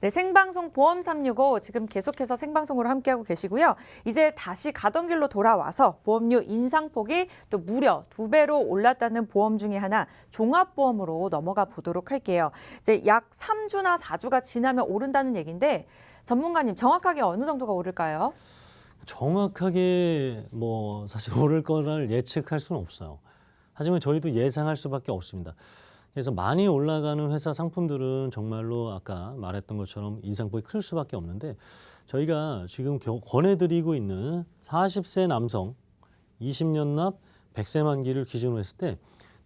네, 생방송 보험 365 지금 계속해서 생방송으로 함께하고 계시고요. 이제 다시 가던 길로 돌아와서 보험료 인상폭이 또 무려 2배로 올랐다는 보험 중에 하나 종합보험으로 넘어가 보도록 할게요. 이제 약 3주나 4주가 지나면 오른다는 얘기인데 전문가님 정확하게 어느 정도가 오를까요? 정확하게 사실 오를 거를 예측할 수는 없어요. 하지만 저희도 예상할 수밖에 없습니다. 그래서 많이 올라가는 회사 상품들은 정말로 아까 말했던 것처럼 인상폭이 클 수밖에 없는데 저희가 지금 권해드리고 있는 40세 남성 20년 납 100세 만기를 기준으로 했을 때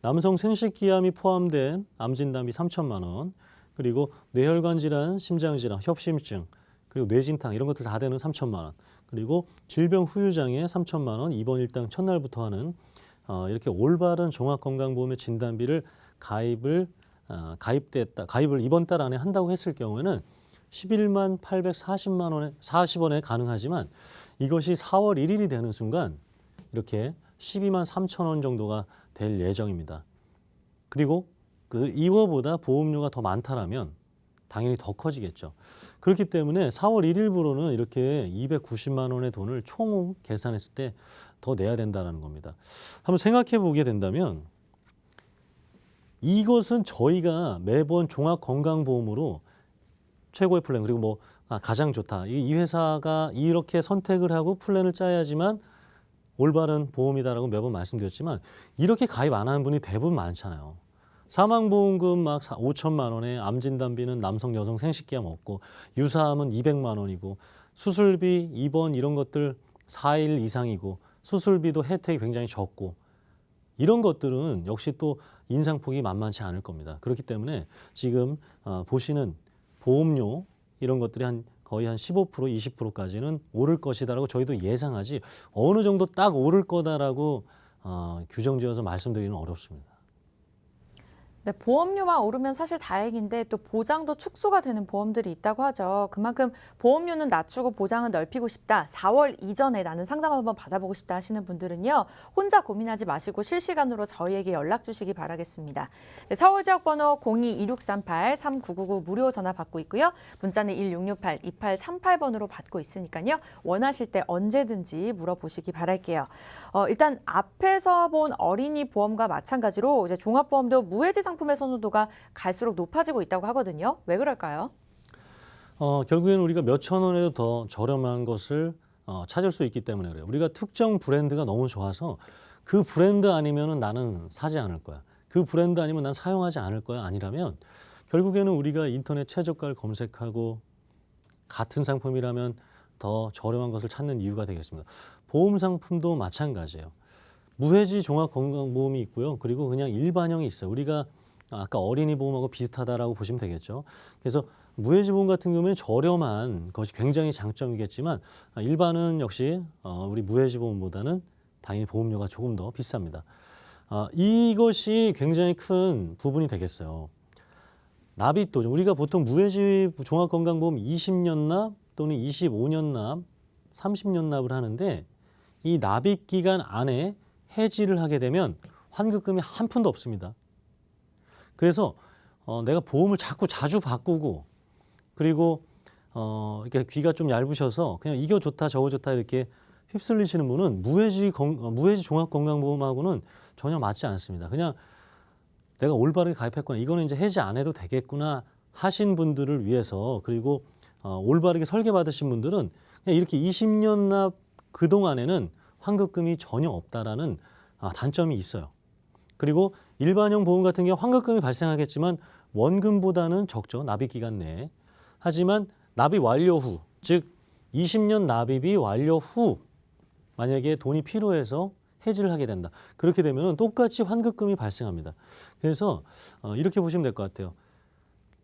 남성 생식기암이 포함된 암진단비 3천만 원, 그리고 뇌혈관 질환, 심장 질환, 협심증, 그리고 뇌진탕 이런 것들 다 되는 3천만 원, 그리고 질병 후유장애 3천만 원, 입원 일당 첫날부터 하는 이렇게 올바른 종합건강보험의 진단비를 가입을 이번 달 안에 한다고 했을 경우에는 11만 840만 원에 40원에 가능하지만 이것이 4월 1일이 되는 순간 이렇게 12만 3천 원 정도가 될 예정입니다. 그리고 이거보다 보험료가 더 많다라면 당연히 더 커지겠죠. 그렇기 때문에 4월 1일부로는 이렇게 290만 원의 돈을 총 계산했을 때 더 내야 된다는 겁니다. 한번 생각해 보게 된다면 이것은 저희가 매번 종합건강보험으로 최고의 플랜, 그리고 가장 좋다. 이 회사가 이렇게 선택을 하고 플랜을 짜야지만 올바른 보험이다라고 매번 말씀드렸지만 이렇게 가입 안 하는 분이 대부분 많잖아요. 사망보험금 5천만 원에 암진단비는 남성, 여성 생식기암 없고 유사암은 200만 원이고 수술비, 입원 이런 것들 4일 이상이고 수술비도 혜택이 굉장히 적고 이런 것들은 역시 또 인상폭이 만만치 않을 겁니다. 그렇기 때문에 지금 보시는 보험료 이런 것들이 거의 한 15%, 20%까지는 오를 것이다라고 저희도 예상하지 어느 정도 딱 오를 거다라고 규정지어서 말씀드리기는 어렵습니다. 네, 보험료만 오르면 사실 다행인데 또 보장도 축소가 되는 보험들이 있다고 하죠. 그만큼 보험료는 낮추고 보장은 넓히고 싶다. 4월 이전에 나는 상담 한번 받아보고 싶다 하시는 분들은요. 혼자 고민하지 마시고 실시간으로 저희에게 연락 주시기 바라겠습니다. 네, 서울지역번호 02-2638-3999 무료 전화 받고 있고요. 문자는 1668-2838번으로 받고 있으니까요. 원하실 때 언제든지 물어보시기 바랄게요. 일단 앞에서 본 어린이 보험과 마찬가지로 이제 종합보험도 무해지 상품의 선호도가 갈수록 높아지고 있다고 하거든요. 왜 그럴까요? 결국에는 우리가 몇천 원에도 더 저렴한 것을 찾을 수 있기 때문에 그래요. 우리가 특정 브랜드가 너무 좋아서 그 브랜드 아니면은 나는 사지 않을 거야. 그 브랜드 아니면 난 사용하지 않을 거야. 아니라면 결국에는 우리가 인터넷 최저가를 검색하고 같은 상품이라면 더 저렴한 것을 찾는 이유가 되겠습니다. 보험 상품도 마찬가지예요. 무해지 종합건강보험이 있고요. 그리고 그냥 일반형이 있어요. 우리가 아까 어린이 보험하고 비슷하다라고 보시면 되겠죠. 그래서 무해지 보험 같은 경우에는 저렴한 것이 굉장히 장점이겠지만 일반은 역시 우리 무해지 보험보다는 당연히 보험료가 조금 더 비쌉니다. 이것이 굉장히 큰 부분이 되겠어요. 납입도 우리가 보통 무해지 종합건강보험 20년 납 또는 25년 납, 30년 납을 하는데 이 납입 기간 안에 해지를 하게 되면 환급금이 한 푼도 없습니다. 그래서 내가 보험을 자주 바꾸고 그리고 이렇게 귀가 좀 얇으셔서 그냥 이거 좋다 저거 좋다 이렇게 휩쓸리시는 분은 무해지 종합건강보험하고는 전혀 맞지 않습니다. 그냥 내가 올바르게 가입했구나. 이거는 이제 해지 안 해도 되겠구나 하신 분들을 위해서, 그리고 올바르게 설계받으신 분들은 그냥 이렇게 20년 납 그동안에는 환급금이 전혀 없다라는 단점이 있어요. 그리고 일반형 보험 같은 경우 환급금이 발생하겠지만 원금보다는 적죠. 납입 기간 내에. 하지만 납입 완료 후, 즉 20년 납입이 완료 후 만약에 돈이 필요해서 해지를 하게 된다. 그렇게 되면 똑같이 환급금이 발생합니다. 그래서 이렇게 보시면 될 것 같아요.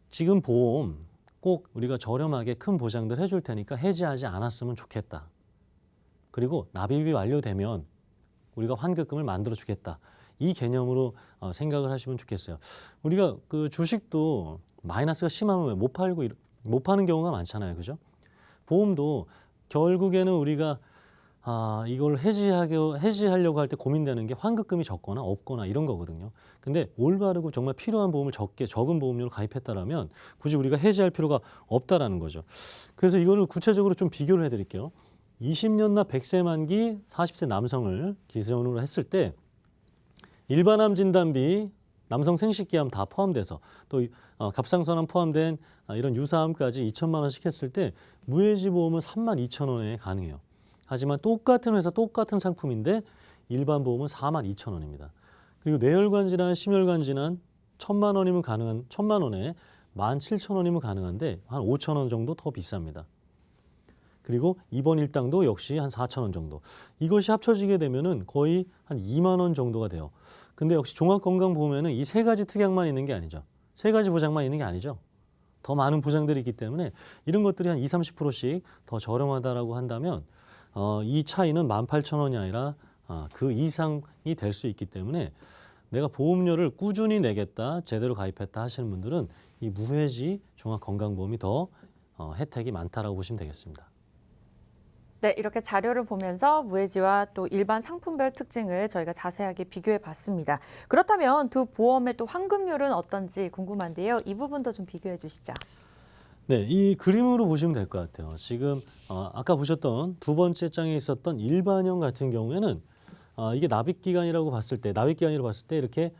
지금 보험 꼭 우리가 저렴하게 큰 보장들 해줄 테니까 해지하지 않았으면 좋겠다. 그리고 납입이 완료되면 우리가 환급금을 만들어 주겠다. 이 개념으로 생각을 하시면 좋겠어요. 우리가 그 주식도 마이너스가 심하면 못 파는 경우가 많잖아요. 그죠? 보험도 결국에는 우리가 이걸 해지하려고 할 때 고민되는 게 환급금이 적거나 없거나 이런 거거든요. 근데 올바르고 정말 필요한 보험을 적은 보험료를 가입했다라면 굳이 우리가 해지할 필요가 없다라는 거죠. 그래서 이거를 구체적으로 좀 비교를 해드릴게요. 20년 납 100세 만기 40세 남성을 기준으로 했을 때 일반암 진단비, 남성 생식기암 다 포함돼서 또 갑상선암 포함된 이런 유사암까지 2천만 원씩 했을 때 무해지 보험은 32,000원에 가능해요. 하지만 똑같은 회사 똑같은 상품인데 일반 보험은 42,000원입니다. 그리고 뇌혈관 질환, 심혈관 질환 1,000만 원이면 가능한 1,000만 원에 17,000원이면 가능한데 한 5,000원 정도 더 비쌉니다. 그리고 입원 일당도 역시 한 4,000원 정도. 이것이 합쳐지게 되면은 거의 한 2만 원 정도가 돼요. 근데 역시 종합건강보험에는 이 세 가지 특약만 있는 게 아니죠. 세 가지 보장만 있는 게 아니죠. 더 많은 보장들이 있기 때문에 이런 것들이 한 20, 30%씩 더 저렴하다라고 한다면 이 차이는 18,000원이 아니라 그 이상이 될 수 있기 때문에 내가 보험료를 꾸준히 내겠다, 제대로 가입했다 하시는 분들은 이 무해지 종합건강보험이 더 혜택이 많다라고 보시면 되겠습니다. 네, 이렇게 자료를 보면서 무해지와 또 일반 상품별 특징을 저희가 자세하게 비교해 봤습니다. 그렇다면 두 보험의 또 환급률은 어떤지 궁금한데요. 이 부분도 좀 비교해 주시죠. 네, 이 그림으로 보시면 될 것 같아요. 지금 아까 보셨던 두 번째 장에 있었던 일반형 같은 경우에는 이게 납입기간이라고 봤을 때, 이렇게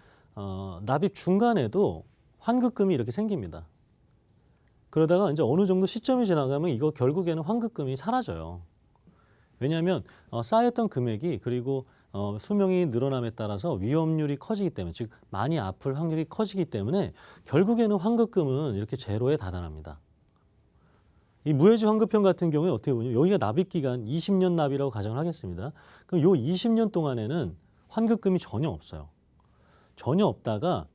납입 중간에도 환급금이 이렇게 생깁니다. 그러다가 이제 어느 정도 시점이 지나가면 이거 결국에는 환급금이 사라져요. 왜냐하면 쌓였던 금액이 그리고 수명이 늘어남에 따라서 위험률이 커지기 때문에, 즉 많이 아플 확률이 커지기 때문에 결국에는 환급금은 이렇게 제로에 다다릅니다. 이 무해지 환급형 같은 경우에 어떻게 보면 여기가 납입 기간 20년 납이라고 가정을 하겠습니다. 그럼 요 20년 동안에는 환급금이 전혀 없어요. 전혀 없다가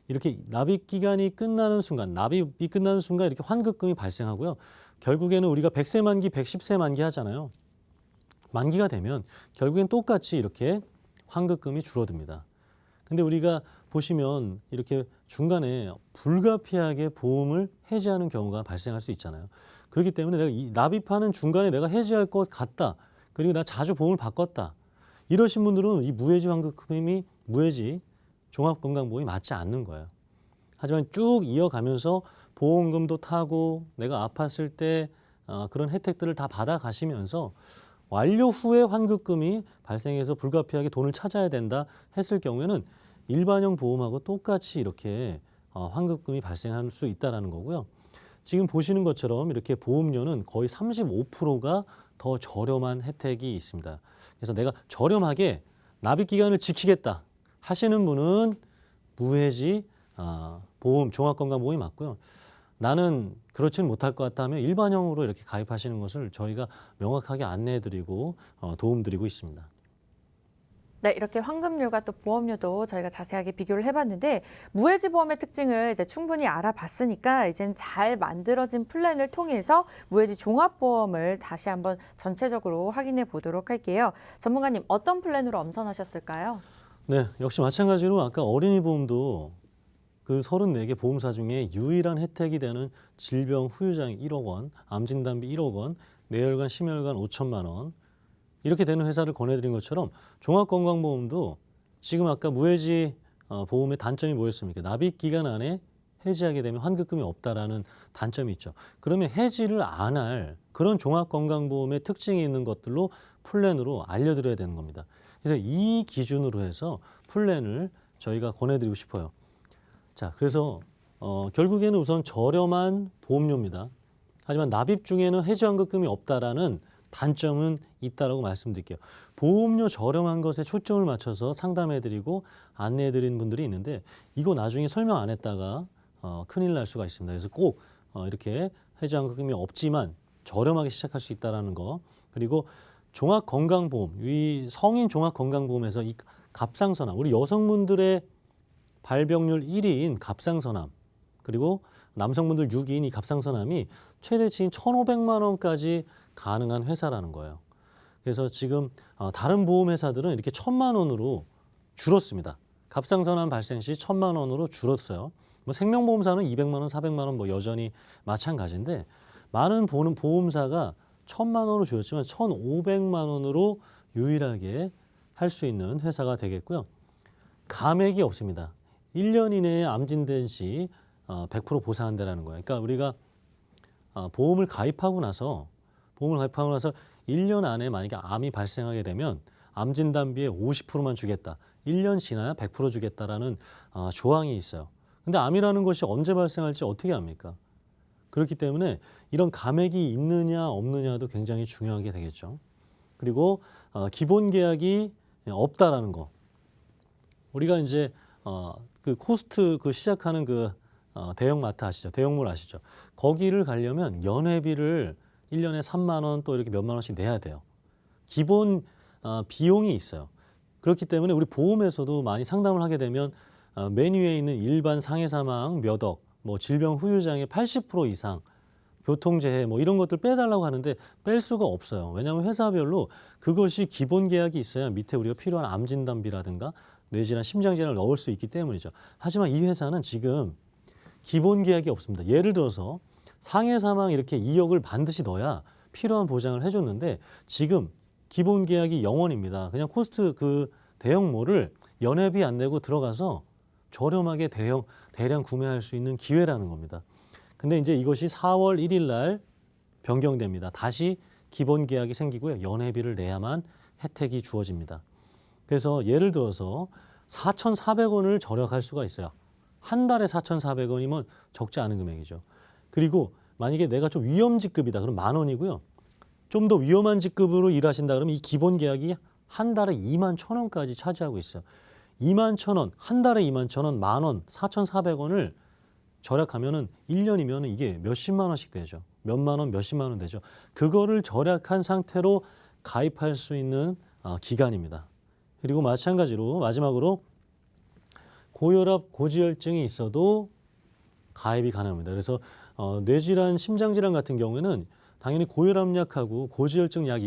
이렇게 납입 기간이 끝나는 순간, 납입이 끝나는 순간 이렇게 환급금이 발생하고요. 결국에는 우리가 100세 만기, 110세 만기 하잖아요. 만기가 되면 결국엔 똑같이 이렇게 환급금이 줄어듭니다. 근데 우리가 보시면 이렇게 중간에 불가피하게 보험을 해지하는 경우가 발생할 수 있잖아요. 그렇기 때문에 내가 이 납입하는 중간에 내가 해지할 것 같다. 그리고 나 자주 보험을 바꿨다. 이러신 분들은 이 무해지 환급금이 무해지 종합건강보험이 맞지 않는 거예요. 하지만 쭉 이어가면서 보험금도 타고 내가 아팠을 때 그런 혜택들을 다 받아가시면서 완료 후에 환급금이 발생해서 불가피하게 돈을 찾아야 된다 했을 경우에는 일반형 보험하고 똑같이 이렇게 환급금이 발생할 수 있다는 거고요. 지금 보시는 것처럼 이렇게 보험료는 거의 35%가 더 저렴한 혜택이 있습니다. 그래서 내가 저렴하게 납입 기간을 지키겠다 하시는 분은 무해지 보험, 종합건강보험이 맞고요. 나는 그렇지는 못할 것 같다 하면 일반형으로 이렇게 가입하시는 것을 저희가 명확하게 안내해드리고 도움드리고 있습니다. 네, 이렇게 환급률과 또 보험료도 저희가 자세하게 비교를 해봤는데 무해지 보험의 특징을 이제 충분히 알아봤으니까 이제는 잘 만들어진 플랜을 통해서 무해지 종합보험을 다시 한번 전체적으로 확인해 보도록 할게요. 전문가님, 어떤 플랜으로 엄선하셨을까요? 네, 역시 마찬가지로 아까 어린이 보험도 그 34개 보험사 중에 유일한 혜택이 되는 질병 후유장 1억 원, 암진단비 1억 원, 뇌혈관, 심혈관 5천만 원 이렇게 되는 회사를 권해드린 것처럼 종합건강보험도 지금 아까 무해지 보험의 단점이 뭐였습니까? 납입 기간 안에 해지하게 되면 환급금이 없다라는 단점이 있죠. 그러면 해지를 안 할 그런 종합건강보험의 특징이 있는 것들로 플랜으로 알려드려야 되는 겁니다. 그래서 이 기준으로 해서 플랜을 저희가 권해드리고 싶어요. 자, 그래서 결국에는 우선 저렴한 보험료입니다. 하지만 납입 중에는 해지 환급금이 없다라는 단점은 있다라고 말씀드릴게요. 보험료 저렴한 것에 초점을 맞춰서 상담해드리고 안내해드리는 분들이 있는데 이거 나중에 설명 안 했다가 큰일 날 수가 있습니다. 그래서 꼭 이렇게 해지 환급금이 없지만 저렴하게 시작할 수 있다라는 거. 그리고 종합건강보험, 이 성인 종합건강보험에서 이 갑상선암, 우리 여성분들의 발병률 1위인 갑상선암, 그리고 남성분들 6위인 이 갑상선암이 최대치인 1,500만 원까지 가능한 회사라는 거예요. 그래서 지금 다른 보험회사들은 이렇게 1,000만 원으로 줄었습니다. 갑상선암 발생 시 1,000만 원으로 줄었어요. 뭐 생명보험사는 200만 원, 400만 원 뭐 여전히 마찬가지인데 많은 보험사가 1,000만 원으로 줄였지만 1,500만 원으로 유일하게 할 수 있는 회사가 되겠고요. 감액이 없습니다. 1년 이내에 암진단 시 100% 보상한다라는 거예요. 그러니까 우리가 보험을 가입하고 나서 1년 안에 만약에 암이 발생하게 되면 암진단비의 50%만 주겠다. 1년 지나야 100% 주겠다라는 조항이 있어요. 근데 암이라는 것이 언제 발생할지 어떻게 압니까? 그렇기 때문에 이런 감액이 있느냐 없느냐도 굉장히 중요하게 되겠죠. 그리고 기본 계약이 없다라는 거. 우리가 이제 그 코스트 그 시작하는 그 대형마트 아시죠? 대형몰 아시죠? 거기를 가려면 연회비를 1년에 3만 원 또 이렇게 몇만 원씩 내야 돼요. 기본 비용이 있어요. 그렇기 때문에 우리 보험에서도 많이 상담을 하게 되면 메뉴에 있는 일반 상해 사망 몇 억, 뭐 질병 후유장애 80% 이상, 교통재해 뭐 이런 것들 빼달라고 하는데 뺄 수가 없어요. 왜냐하면 회사별로 그것이 기본 계약이 있어야 밑에 우리가 필요한 암 진단비라든가 뇌질환, 심장질환을 넣을 수 있기 때문이죠. 하지만 이 회사는 지금 기본 계약이 없습니다. 예를 들어서 상해 사망 이렇게 2억을 반드시 넣어야 필요한 보장을 해줬는데 지금 기본 계약이 0원입니다. 그냥 코스트 그 대형몰을 연회비 안 내고 들어가서 저렴하게 대량 구매할 수 있는 기회라는 겁니다. 근데 이제 이것이 4월 1일 날 변경됩니다. 다시 기본 계약이 생기고요. 연회비를 내야만 혜택이 주어집니다. 그래서 예를 들어서 4,400원을 절약할 수가 있어요. 한 달에 4,400원이면 적지 않은 금액이죠. 그리고 만약에 내가 좀 위험 직급이다. 그럼 10,000원이고요. 좀 더 위험한 직급으로 일하신다 그러면 이 기본 계약이 한 달에 21,000원까지 차지하고 있어요. 21,000원, 한 달에 21,000원, 10,000원, 4,400원을 절약하면은 1년이면 이게 몇십만 원씩 되죠. 몇만 원, 몇십만 원 되죠. 그거를 절약한 상태로 가입할 수 있는 기간입니다. 그리고 마찬가지로 마지막으로 고혈압, 고지혈증이 있어도 가입이 가능합니다. 그래서 뇌질환, 심장질환 같은 경우에는 당연히 고혈압약하고 고지혈증 약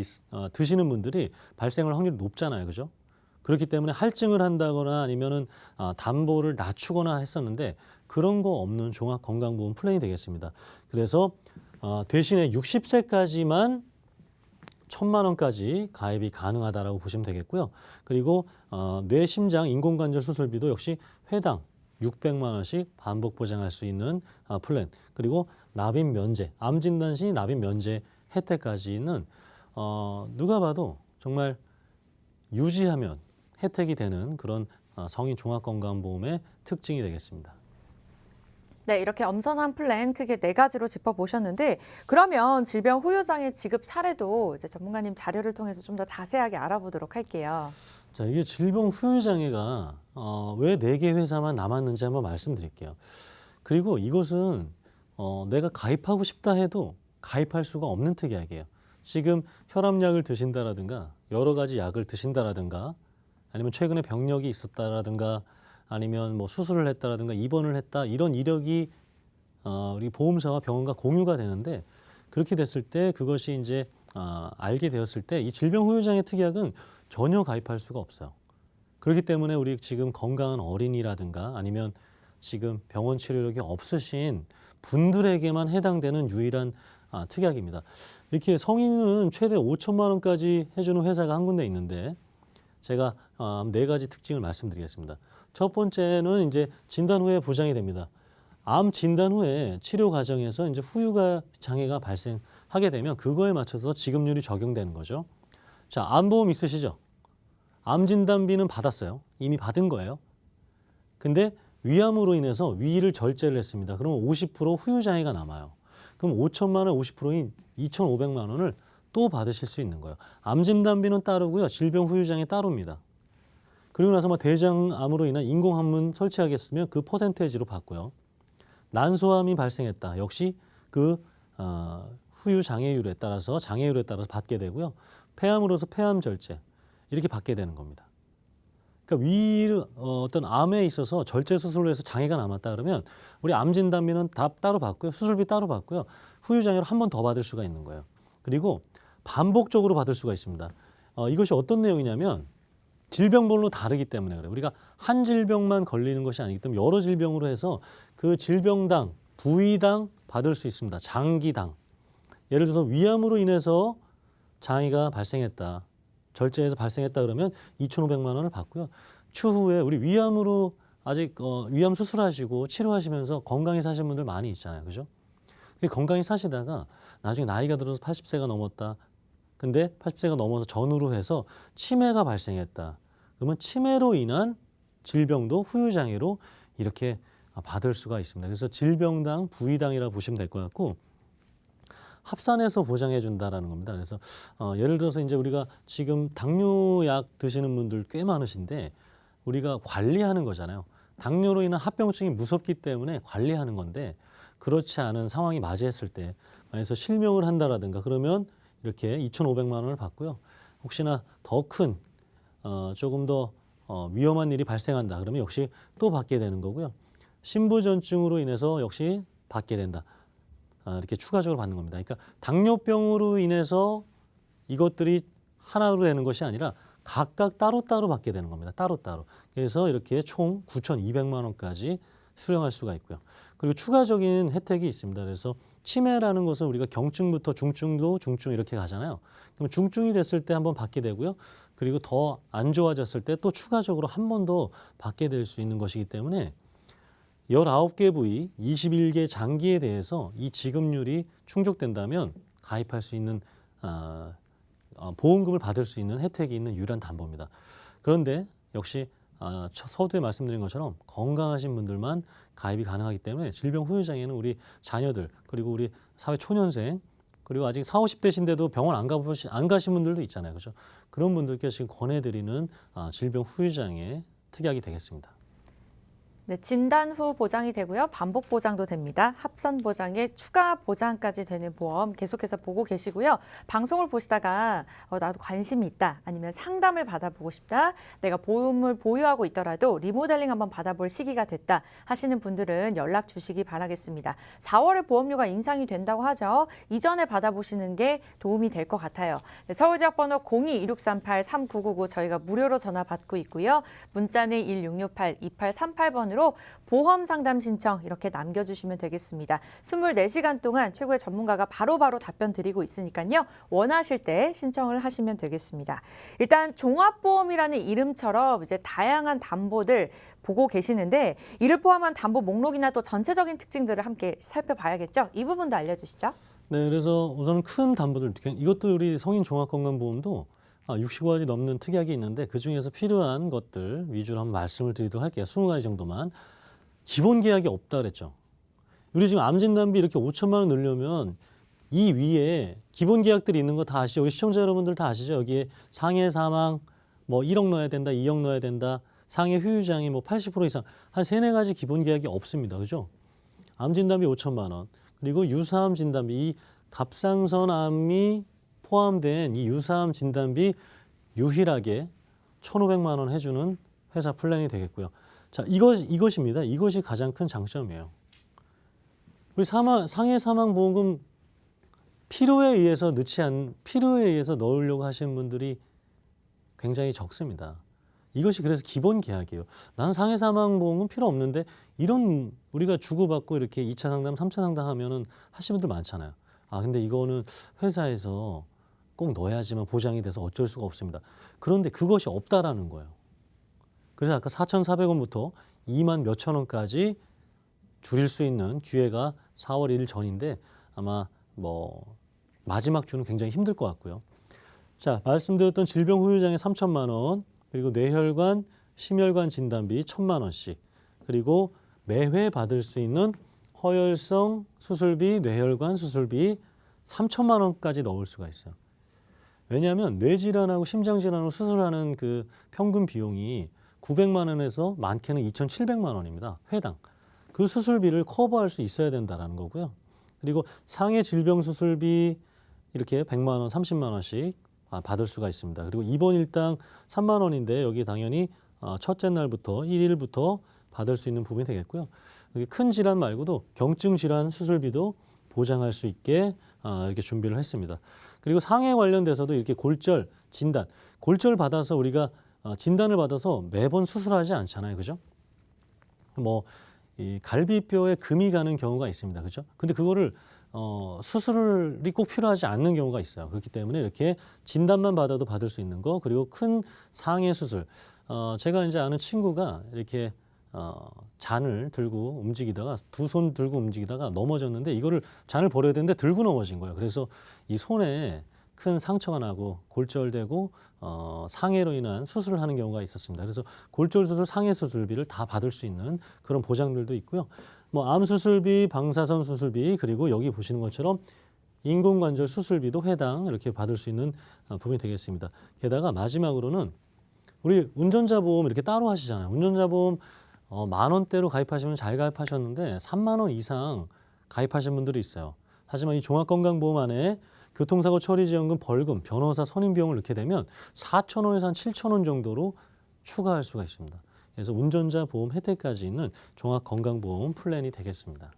드시는 분들이 발생할 확률이 높잖아요. 그죠? 그렇기 때문에 할증을 한다거나 아니면은 담보를 낮추거나 했었는데 그런 거 없는 종합건강보험 플랜이 되겠습니다. 그래서 대신에 60세까지만 1,000만 원까지 가입이 가능하다라고 보시면 되겠고요. 그리고 뇌심장 인공관절 수술비도 역시 회당 600만 원씩 반복 보장할 수 있는 플랜. 그리고 납입 면제, 암 진단 시 납입 면제 혜택까지는 누가 봐도 정말 유지하면 혜택이 되는 그런 성인 종합건강보험의 특징이 되겠습니다. 네, 이렇게 엄선한 플랜 크게 4가지로 짚어보셨는데 그러면 질병 후유장애 지급 사례도 이제 전문가님 자료를 통해서 좀 더 자세하게 알아보도록 할게요. 자, 이게 질병 후유장애가 왜 4개 회사만 남았는지 한번 말씀드릴게요. 그리고 이것은 내가 가입하고 싶다 해도 가입할 수가 없는 특약이에요. 지금 혈압약을 드신다라든가 여러 가지 약을 드신다라든가 아니면 최근에 병력이 있었다라든가 아니면 뭐 수술을 했다라든가 입원을 했다 이런 이력이 우리 보험사와 병원과 공유가 되는데 그렇게 됐을 때 그것이 이제 알게 되었을 때 이 질병 후유장애 특약은 전혀 가입할 수가 없어요. 그렇기 때문에 우리 지금 건강한 어린이라든가 아니면 지금 병원 치료력이 없으신 분들에게만 해당되는 유일한 특약입니다. 이렇게 성인은 최대 5천만 원까지 해주는 회사가 한 군데 있는데 제가 4가지 특징을 말씀드리겠습니다. 첫 번째는 이제 진단 후에 보장이 됩니다. 암 진단 후에 치료 과정에서 이제 후유가 장애가 발생하게 되면 그거에 맞춰서 지급률이 적용되는 거죠. 자, 암보험 있으시죠? 암 진단비는 받았어요. 이미 받은 거예요. 근데 위암으로 인해서 위를 절제를 했습니다. 그러면 50% 후유 장애가 남아요. 그럼 5천만 원 50%인 2,500만 원을 또 받으실 수 있는 거예요. 암 진단비는 따르고요. 질병 후유 장애 따릅니다. 그리고 나서 뭐 대장암으로 인한 인공항문 설치하겠으면 그 퍼센테이지로 받고요. 난소암이 발생했다. 역시 그 후유 장애율에 따라서 받게 되고요. 폐암으로서 폐암 절제 이렇게 받게 되는 겁니다. 그러니까 어떤 암에 있어서 절제 수술을 해서 장애가 남았다 그러면 우리 암 진단비는 다 따로 받고요. 수술비 따로 받고요. 후유 장애를 한 번 더 받을 수가 있는 거예요. 그리고 반복적으로 받을 수가 있습니다. 이것이 어떤 내용이냐면 질병별로 다르기 때문에 그래요. 우리가 한 질병만 걸리는 것이 아니기 때문에 여러 질병으로 해서 그 질병당, 부위당 받을 수 있습니다. 장기당. 예를 들어서 위암으로 인해서 장애가 발생했다. 절제해서 발생했다 그러면 2,500만 원을 받고요. 추후에 우리 위암으로 아직 위암 수술하시고 치료하시면서 건강히 사신 분들 많이 있잖아요. 그죠? 건강히 사시다가 나중에 나이가 들어서 80세가 넘었다. 근데 80세가 넘어서 전후로 해서 치매가 발생했다. 그러면 치매로 인한 질병도 후유장애로 이렇게 받을 수가 있습니다. 그래서 질병당, 부위당이라고 보시면 될 것 같고 합산해서 보장해 준다라는 겁니다. 그래서 예를 들어서 이제 우리가 지금 당뇨약 드시는 분들 꽤 많으신데 우리가 관리하는 거잖아요. 당뇨로 인한 합병증이 무섭기 때문에 관리하는 건데 그렇지 않은 상황이 맞이했을 때 만약에 실명을 한다라든가 그러면 이렇게 2,500만 원을 받고요. 혹시나 더 큰 조금 더 위험한 일이 발생한다 그러면 역시 또 받게 되는 거고요. 심부전증으로 인해서 역시 받게 된다. 이렇게 추가적으로 받는 겁니다. 그러니까 당뇨병으로 인해서 이것들이 하나로 되는 것이 아니라 각각 따로따로 받게 되는 겁니다. 따로따로. 그래서 이렇게 총 9,200만 원까지 수령할 수가 있고요. 그리고 추가적인 혜택이 있습니다. 그래서 치매라는 것은 우리가 경증부터 중증도 중증 이렇게 가잖아요. 그럼 중증이 됐을 때 한번 받게 되고요. 그리고 더 안 좋아졌을 때 또 추가적으로 한 번 더 받게 될 수 있는 것이기 때문에 19개 부위, 21개 장기에 대해서 이 지급률이 충족된다면 가입할 수 있는 보험금을 받을 수 있는 혜택이 있는 유일한 담보입니다. 그런데 역시 서두에 말씀드린 것처럼 건강하신 분들만 가입이 가능하기 때문에 질병 후유장애는 우리 자녀들 그리고 우리 사회 초년생 그리고 아직 40, 50대신데도 병원 안 가신 분들도 있잖아요. 그렇죠? 그런 분들께 지금 권해드리는 질병 후유장애 특약이 되겠습니다. 네, 진단 후 보장이 되고요. 반복 보장도 됩니다. 합산 보장에 추가 보장까지 되는 보험 계속해서 보고 계시고요. 방송을 보시다가 나도 관심이 있다. 아니면 상담을 받아보고 싶다. 내가 보험을 보유하고 있더라도 리모델링 한번 받아볼 시기가 됐다 하시는 분들은 연락 주시기 바라겠습니다. 4월에 보험료가 인상이 된다고 하죠. 이전에 받아보시는 게 도움이 될 것 같아요. 네, 서울지역번호 02-2638-3999 저희가 무료로 전화 받고 있고요. 문자는 1668-2838번으로 보험 상담 신청 이렇게 남겨주시면 되겠습니다. 24시간 동안 최고의 전문가가 바로바로 답변 드리고 있으니까요. 원하실 때 신청을 하시면 되겠습니다. 일단 종합보험이라는 이름처럼 이제 다양한 담보들 보고 계시는데 이를 포함한 담보 목록이나 또 전체적인 특징들을 함께 살펴봐야겠죠. 이 부분도 알려주시죠. 네, 그래서 우선 큰 담보들, 이것도 우리 성인 종합건강보험도 60가지 넘는 특약이 있는데 그중에서 필요한 것들 위주로 한번 말씀을 드리도록 할게요. 20가지 정도만. 기본 계약이 없다 그랬죠. 우리 지금 암진단비 이렇게 5천만 원 넣으려면 이 위에 기본 계약들이 있는 거 다 아시죠? 우리 시청자 여러분들 다 아시죠? 여기에 상해 사망 뭐 1억 넣어야 된다, 2억 넣어야 된다, 상해 후유장애 뭐 80% 이상 한 3, 4가지 기본 계약이 없습니다. 그죠? 암진단비 5천만 원. 그리고 유사암 진단비, 이 갑상선암이 포함된 이 유사암 진단비 유일하게 1,500만 원 해주는 회사 플랜이 되겠고요. 자, 이것입니다. 이것이 가장 큰 장점이에요. 우리 상해 사망 보험금 필요에 의해서 넣으려고 하시는 분들이 굉장히 적습니다. 이것이 그래서 기본 계약이에요. 나는 상해 사망 보험은 필요 없는데 이런 우리가 주고받고 이렇게 2차 상담, 3차 상담 하면은 하시는 분들 많잖아요. 근데 이거는 회사에서 꼭 넣어야지만 보장이 돼서 어쩔 수가 없습니다. 그런데 그것이 없다라는 거예요. 그래서 아까 4,400원부터 2만 몇천 원까지 줄일 수 있는 기회가 4월 1일 전인데 아마 마지막 주는 굉장히 힘들 것 같고요. 자, 말씀드렸던 질병 후유장애 3천만 원, 그리고 뇌혈관, 심혈관 진단비 1,000만 원씩, 그리고 매회 받을 수 있는 허혈성 수술비, 뇌혈관 수술비 3천만 원까지 넣을 수가 있어요. 왜냐하면 뇌질환하고 심장질환으로 수술하는 그 평균 비용이 900만 원에서 많게는 2,700만 원입니다. 회당. 그 수술비를 커버할 수 있어야 된다는 거고요. 그리고 상해 질병 수술비 이렇게 100만 원, 30만 원씩 받을 수가 있습니다. 그리고 입원 일당 3만 원인데 여기 당연히 첫째 날부터 1일부터 받을 수 있는 부분이 되겠고요. 큰 질환 말고도 경증 질환 수술비도 보장할 수 있게 이렇게 준비를 했습니다. 그리고 상해 관련돼서도 이렇게 골절 진단, 골절 받아서 우리가 진단을 받아서 매번 수술하지 않잖아요, 그죠? 이 갈비뼈에 금이 가는 경우가 있습니다, 그죠? 근데 그거를 수술이 꼭 필요하지 않는 경우가 있어요. 그렇기 때문에 이렇게 진단만 받아도 받을 수 있는 거, 그리고 큰 상해 수술. 제가 이제 아는 친구가 이렇게 잔을 들고 움직이다가 두 손 들고 움직이다가 넘어졌는데 이거를 잔을 버려야 되는데 들고 넘어진 거예요. 그래서 이 손에 큰 상처가 나고 골절되고 상해로 인한 수술을 하는 경우가 있었습니다. 그래서 골절 수술, 상해 수술비를 다 받을 수 있는 그런 보장들도 있고요. 뭐 암 수술비, 방사선 수술비, 그리고 여기 보시는 것처럼 인공관절 수술비도 해당 이렇게 받을 수 있는 부분이 되겠습니다. 게다가 마지막으로는 우리 운전자 보험 이렇게 따로 하시잖아요. 운전자 보험 10,000원대로 가입하시면 잘 가입하셨는데 3만 원 이상 가입하신 분들이 있어요. 하지만 이 종합건강보험 안에 교통사고 처리지원금, 벌금, 변호사 선임비용을 넣게 되면 4,000원에서 한 7,000원 정도로 추가할 수가 있습니다. 그래서 운전자 보험 혜택까지 있는 종합건강보험 플랜이 되겠습니다.